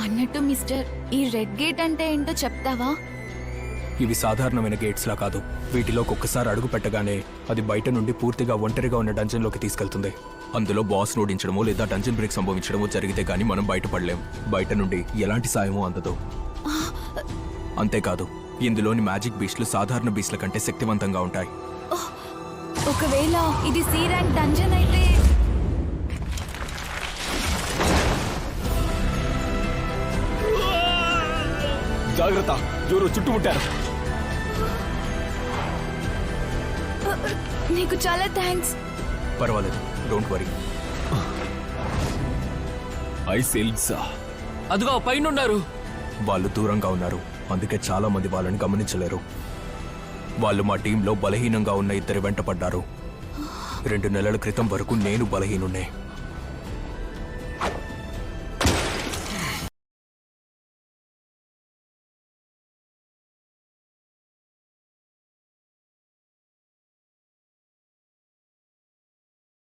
అన్నట్టు మిస్టర్, ఈ red gate అంటే ఏంటో చెప్తావా? ఇవి సాధారణమైన గేట్స్ లా కాదు. వీటిలోకి ఒక్కసారి అడుగు పెట్టగానే అది బయట నుండి పూర్తిగా ఒంటరిగా ఉన్న డంజన్ లోకి తీసుకెళ్తుంది. అందులో బాస్ ఓడించడమో లేదా డంజన్ బ్రేక్ సంభవించడమో జరిగితే గానీ మనం బయటపడలేం. బయట నుండి ఎలాంటి సాయమో అందదు. అంతేకాదు, ఇందులోని మ్యాజిక్ బీస్ట్లు సాధారణ బీస్ట్ల కంటే శక్తివంతంగా ఉంటాయి. ఒకవేళ ఇది సి ర్యాంక్ డంజన్ అయితే జాగ్రత్త, ఎవరు చుట్టుముట్టారు. నీకు చాలా థ్యాంక్స్. పర్వాలేదు, డోంట్ వరీ. అదిగో పైనున్నారు. వాళ్ళు దూరంగా ఉన్నారు, అందుకే చాలా మంది వాళ్ళని గమనించలేరు. వాళ్ళు మా టీంలో బలహీనంగా ఉన్న ఇద్దరి వెంట పడ్డారు. 2 నెలల క్రితం వరకు నేను బలహీనున్నే.